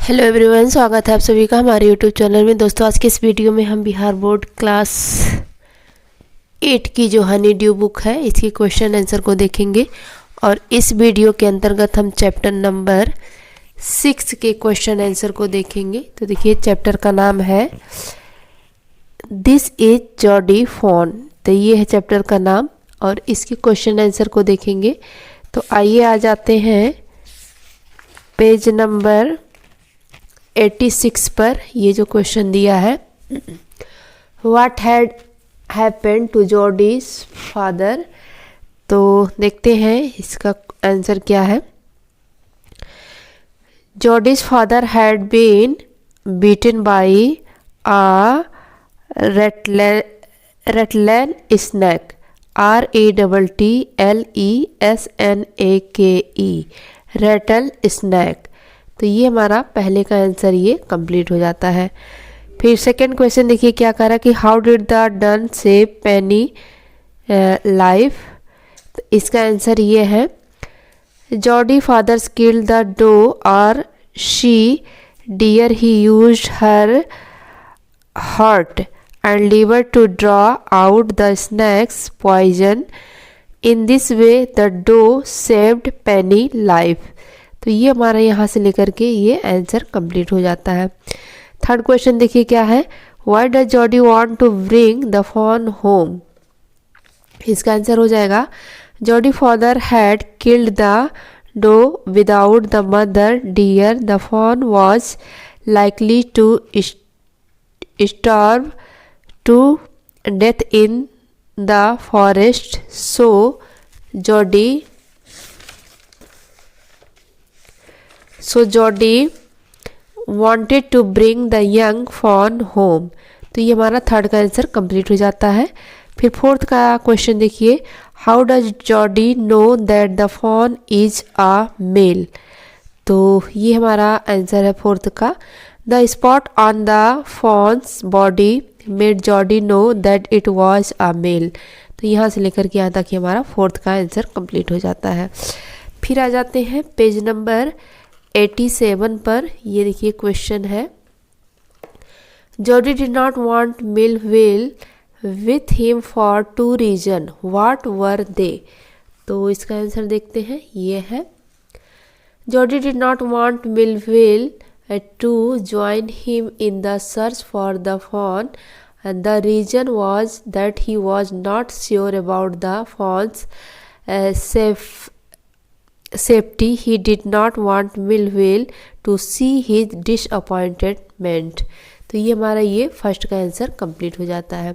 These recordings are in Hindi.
हेलो एवरीवन, स्वागत है आप सभी का हमारे यूट्यूब चैनल में। दोस्तों, आज के इस वीडियो में हम बिहार बोर्ड क्लास 8 की जो हनी ड्यू बुक है इसकी क्वेश्चन आंसर को देखेंगे। और इस वीडियो के अंतर्गत हम चैप्टर नंबर 6 के क्वेश्चन आंसर को देखेंगे। तो देखिए, चैप्टर का नाम है दिस इज जॉडी फोन। तो ये है चैप्टर का नाम और इसके क्वेश्चन आंसर को देखेंगे। तो आइए आ जाते हैं पेज नंबर 86 पर। ये जो क्वेश्चन दिया है, what had happened to Jody's father. तो देखते हैं इसका आंसर क्या है। Jody's father had been beaten by a rattlesnake, RATTLESNAKE, rattlesnake. तो ये हमारा पहले का आंसर ये कंप्लीट हो जाता है। फिर सेकंड क्वेश्चन देखिए क्या कह रहा है कि how did the done save Penny life. तो इसका आंसर ये है, Jody father killed the doe और she deer he used her heart and liver to draw out the snake's poison. In this way the doe saved Penny life. तो ये हमारा यहाँ से लेकर के ये आंसर कंप्लीट हो जाता है। थर्ड क्वेश्चन देखिए क्या है, Why does Jody want to bring the fawn home? इसका आंसर हो जाएगा, Jody father had killed the doe without the mother deer. The fawn was likely to starve to death in the forest, so Jody wanted to bring the young fawn home. तो ये हमारा थर्ड का आंसर कंप्लीट हो जाता है। फिर फोर्थ का क्वेश्चन देखिए, how does Jody know that the fawn is a male. तो ये हमारा आंसर है फोर्थ का, the spot on the fawn's body made Jody know that it was a male. तो यहाँ से लेकर के यहाँ तक हमारा फोर्थ का आंसर कंप्लीट हो जाता है। फिर आ जाते हैं पेज नंबर 87 पर। ये देखिए क्वेश्चन है, Jody did not want Millwheel with him for 2 reason, what were they. तो इसका आंसर देखते हैं, ये है, Jody did not want Millwheel to join him in the search for the fawn, and the reason was that he was not sure about the fawn's safety. He did not want Millvale to see his disappointment. तो ये हमारा ये फर्स्ट का आंसर कंप्लीट हो जाता है।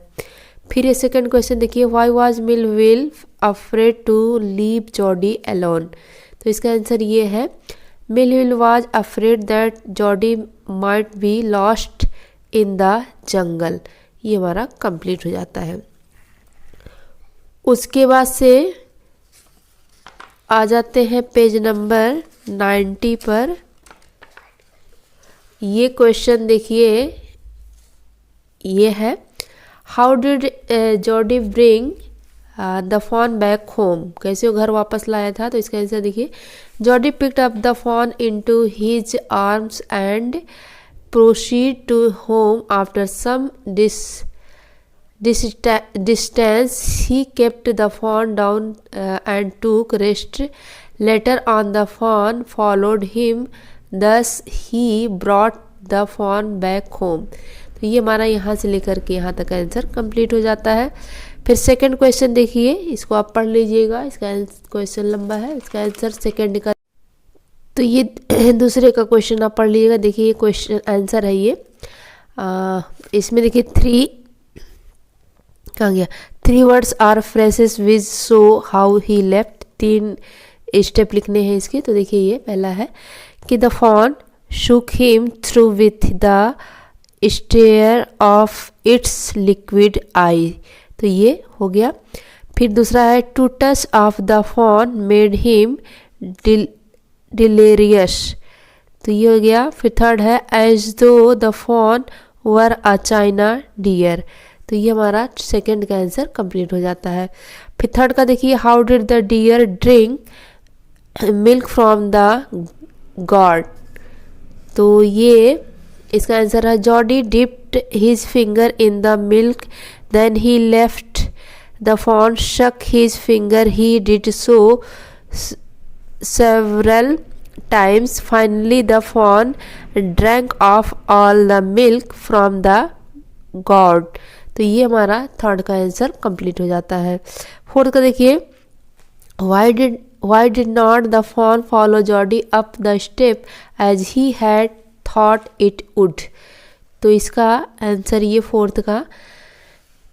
फिर ये सेकंड क्वेश्चन देखिए, why was Millvale afraid to leave Jody alone। तो इसका आंसर ये है, Millvale was afraid that Jody might be lost in the jungle। ये हमारा कंप्लीट हो जाता है। उसके बाद से आ जाते हैं पेज नंबर 90 पर। ये क्वेश्चन देखिए, ये है, how did Jody bring the fawn back home. कैसे वो घर वापस लाया था। तो इसका आंसर देखिए, Jody picked up the fawn into his arms and proceed to home after some distance. He kept the fawn down and took rest. Later on the fawn followed him, thus he brought the fawn back home. तो ये हमारा यहाँ से लेकर के यहाँ तक आंसर कंप्लीट हो जाता है। फिर सेकंड क्वेश्चन देखिए, इसको आप पढ़ लीजिएगा, इसका क्वेश्चन लंबा है, इसका आंसर सेकंड का। तो ये दूसरे का क्वेश्चन आप पढ़ लीजिएगा। देखिए ये क्वेश्चन आंसर है ये, इसमें देखिए 3 कहाँ गया, 3 words or phrases which show how he left. 3 step लिखने हैं इसके। तो देखिए ये पहला है कि the fawn shook him through with the stare of its liquid eye. तो ये हो गया। फिर दूसरा है, to touch of the fawn made him delirious. तो ये हो गया। फिर थर्ड है, as though the fawn were a china deer. तो ये हमारा सेकंड का आंसर कंप्लीट हो जाता है। फिर थर्ड का देखिए, how did the deer drink milk from the gourd. तो ये इसका आंसर है Jody dipped his finger in the milk then he left the fawn shook his finger. He did so several times. Finally the fawn drank off all the milk from the gourd. तो ये हमारा थर्ड का आंसर कंप्लीट हो जाता है। फोर्थ का देखिए, why did not the fawn follow Jody up the step as he had thought it would? तो इसका आंसर ये फोर्थ का,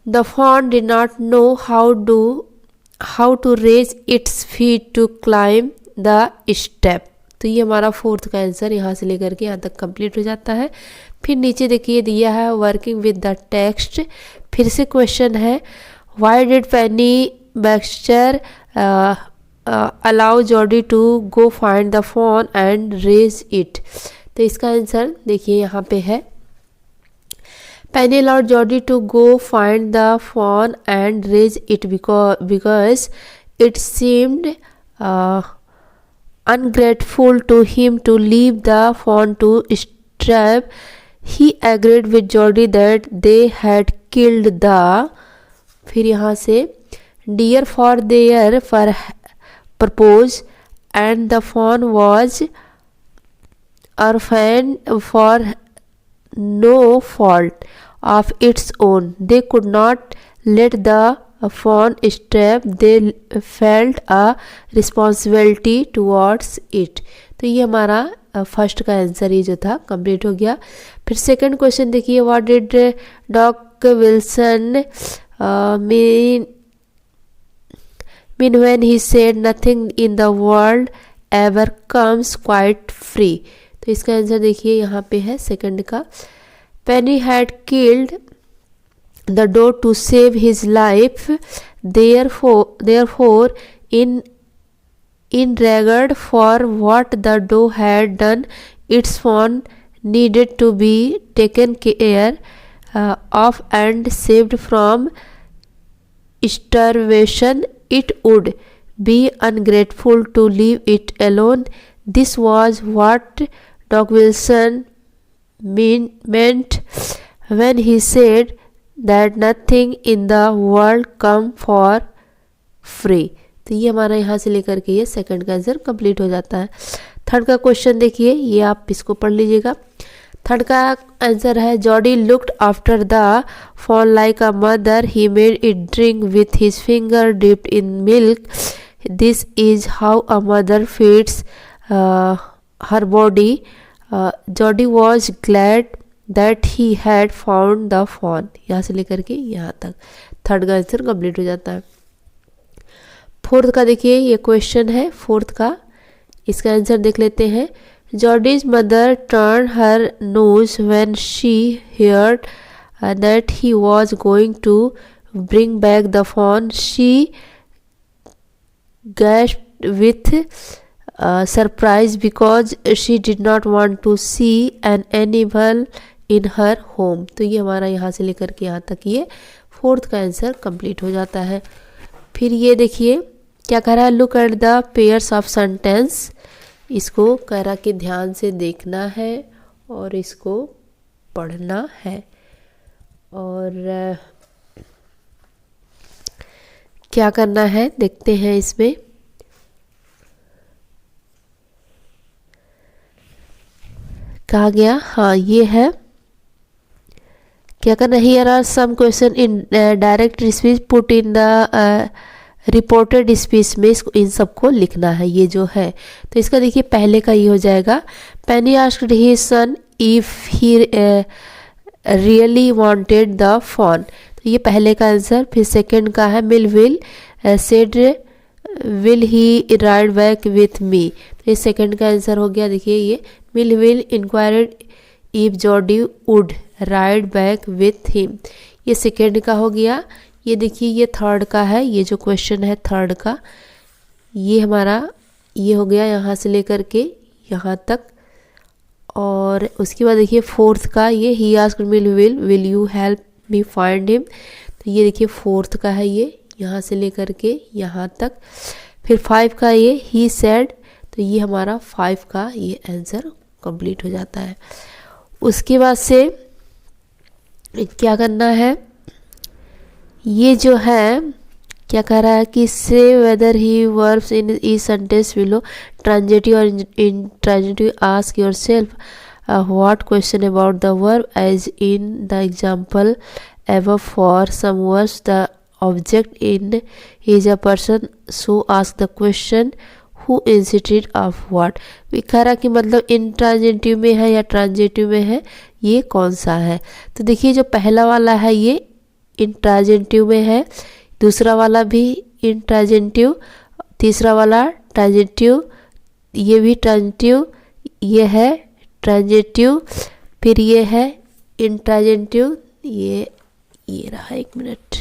the fawn did not know how to raise its feet to climb the step. तो ये हमारा फोर्थ का आंसर यहाँ से लेकर के यहाँ तक कंप्लीट हो जाता है। फिर नीचे देखिए दिया है वर्किंग विद द टेक्स्ट। फिर से क्वेश्चन है, why did Penny Baxter allow Jody to go find the fawn and raise it? तो इसका आंसर देखिए यहाँ पे है, Penny allowed Jody to go find the fawn and raise it because it seemed ungrateful to him to leave the fawn to starve. He agreed with Jody that they had killed the, फिर यहाँ से deer for their purpose and the fawn was orphaned for no fault of its own. They could not let the fawn starve. They felt a responsibility towards it. तो ये हमारा फर्स्ट का आंसर ये जो था कंप्लीट हो गया। फिर सेकंड क्वेश्चन देखिए, what did dog Wilson mean when he said nothing in the world ever comes quite free? तो इसका आंसर देखिए यहाँ पे है सेकंड का, Penny had killed the dog to save his life. Therefore, in regard for what the dog had done, its fawn needed to be taken care of and saved from starvation. It would be ungrateful to leave it alone. This was what Doc Wilson meant when he said that nothing in the world come for free. तो ये हमारा यहाँ से लेकर के ये सेकंड का आंसर कंप्लीट हो जाता है। थर्ड का क्वेश्चन देखिए, ये आप इसको पढ़ लीजिएगा। थर्ड का आंसर है, Jody looked after the fawn like a mother. He made it drink with his finger dipped in milk. This is how a mother feeds her body. Jody was glad that he had found the fawn. यहाँ से लेकर के यहाँ तक थर्ड का आंसर कंप्लीट हो जाता है। फोर्थ का देखिए, ये क्वेश्चन है फोर्थ का, इसका आंसर देख लेते हैं। Jody's mother turn her nose when she heard that he was going to bring back the fawn. She gasped with surprise because she did not want to see an animal in her home. तो ये हमारा यहाँ से लेकर के यहाँ तक ये फोर्थ का आंसर कंप्लीट हो जाता है। फिर ये देखिए क्या कह रहा है, look at the pairs of sentence. इसको कह रहा कि ध्यान से देखना है और इसको पढ़ना है। और क्या करना है देखते हैं इसमें। कहा गया, हाँ ये है, क्या करना है, here are some question in direct speech put in the reported speech में इसको इन सबको लिखना है ये जो है। तो इसका देखिए पहले का ये हो जाएगा, Penny asked his son if he really wanted the fawn. तो ये पहले का आंसर। फिर सेकंड का है, Millwheel said will he ride back with me. तो ये सेकंड का आंसर हो गया। देखिए ये Millwheel inquired if Jody would ride back with him, ये सेकंड का हो गया। ये देखिए ये थर्ड का है, ये जो क्वेश्चन है थर्ड का, ये हमारा ये हो गया यहाँ से लेकर के यहाँ तक। और उसके बाद देखिए फोर्थ का, ये he asked mill will you help me find him. तो ये देखिए फोर्थ का है, ये यहाँ से लेकर के यहाँ तक। फिर फाइव का ये ही सेड, तो ये हमारा फाइव का ये आंसर कंप्लीट हो जाता है। उसके बाद से क्या करना है, ये जो है क्या कह रहा है कि say whether he verbs in each sentence below transitive और intransitive ask yourself what question about the verb as in the example ever for some verbs the object in is a person so ask the question who instead of what. कह रहा कि मतलब इंट्रांजिटिव में है या ट्रांजिटिव में है, ये कौन सा है। तो देखिए जो पहला वाला है ये इंट्रांजिटिव में है, दूसरा वाला भी इंट्रांजिटिव, तीसरा वाला ट्रांजिटिव, ये भी ट्रांजिटिव, ये है ट्रांजिटिव, फिर ये है इंट्रांजिटिव, ये रहा, एक मिनट,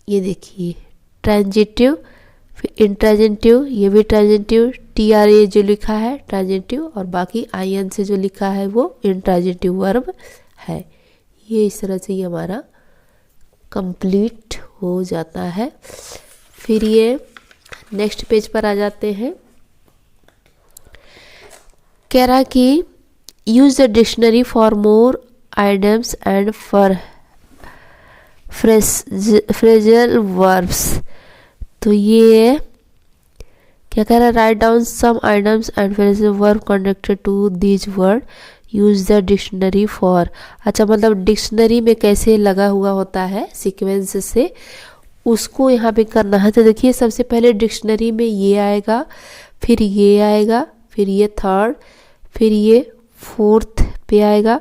ये देखिए ट्रांजिटिव, फिर इंट्रांजिटिव, ये भी ट्रांजिटिव, TRA जो लिखा है ट्रांजिटिव, और बाकी IN से जो लिखा है वो इंट्रांजिटिव वर्ब है। ये इस तरह से ये हमारा कंप्लीट हो जाता है। फिर ये नेक्स्ट पेज पर आ जाते हैं। कह रहा कि use the dictionary for more items and for phrasal verbs. तो ये क्या कह रहा है, write down some items and phrasal verb connected to this word, use the dictionary for. अच्छा, मतलब डिक्शनरी में कैसे लगा हुआ होता है सीक्वेंस से, उसको यहाँ पे करना है। तो देखिए सबसे पहले डिक्शनरी में ये आएगा, फिर ये आएगा, फिर ये थर्ड, फिर ये फोर्थ पे आएगा,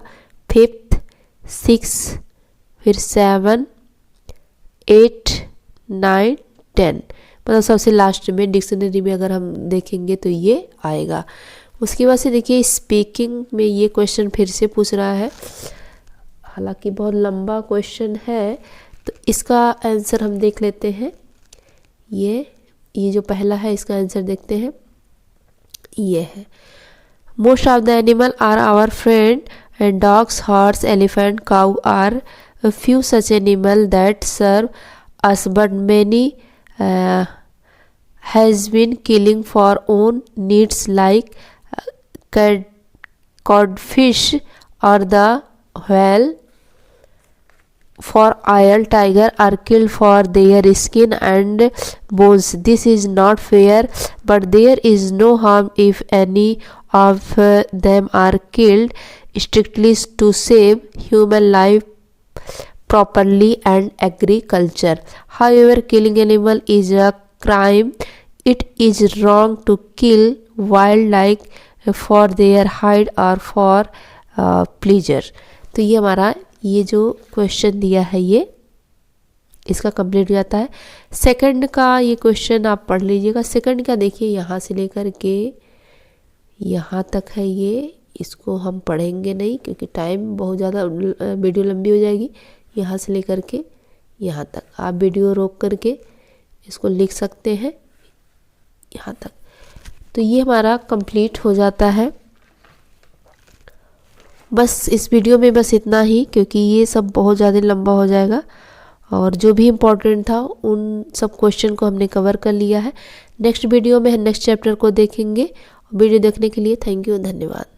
फिफ्थ, सिक्स, फिर 7, 8, 9, 10, मतलब सबसे लास्ट में डिक्शनरी में अगर हम देखेंगे तो ये आएगा। उसके बाद से देखिए स्पीकिंग में ये क्वेश्चन फिर से पूछ रहा है, हालांकि बहुत लंबा क्वेश्चन है, तो इसका आंसर हम देख लेते हैं। ये जो पहला है इसका आंसर देखते हैं, ये है most of the animal are our friend and dogs, horse, elephant, cow are few such animal that serve us, but many has been killing for own needs like codfish or the whale for oil. Tiger are killed for their skin and bones. This is not fair, but there is no harm if any of them are killed strictly to save human life properly and agriculture. However, killing animal is a crime. It is wrong to kill wildlife for their hide or for pleasure. तो ये हमारा ये जो क्वेश्चन दिया है ये इसका कंप्लीट हो जाता है। सेकंड का ये क्वेश्चन आप पढ़ लीजिएगा। सेकंड का देखिए यहाँ से लेकर के यहाँ तक है, ये इसको हम पढ़ेंगे नहीं क्योंकि टाइम बहुत ज़्यादा वीडियो लंबी हो जाएगी। यहाँ से लेकर के यहाँ तक आप वीडियो रोक करके इसको लिख सकते हैं यहाँ तक। तो ये हमारा कंप्लीट हो जाता है। बस इस वीडियो में बस इतना ही, क्योंकि ये सब बहुत ज़्यादा लंबा हो जाएगा और जो भी इम्पोर्टेंट था उन सब क्वेश्चन को हमने कवर कर लिया है। नेक्स्ट वीडियो में नेक्स्ट चैप्टर को देखेंगे। वीडियो देखने के लिए थैंक यू, धन्यवाद।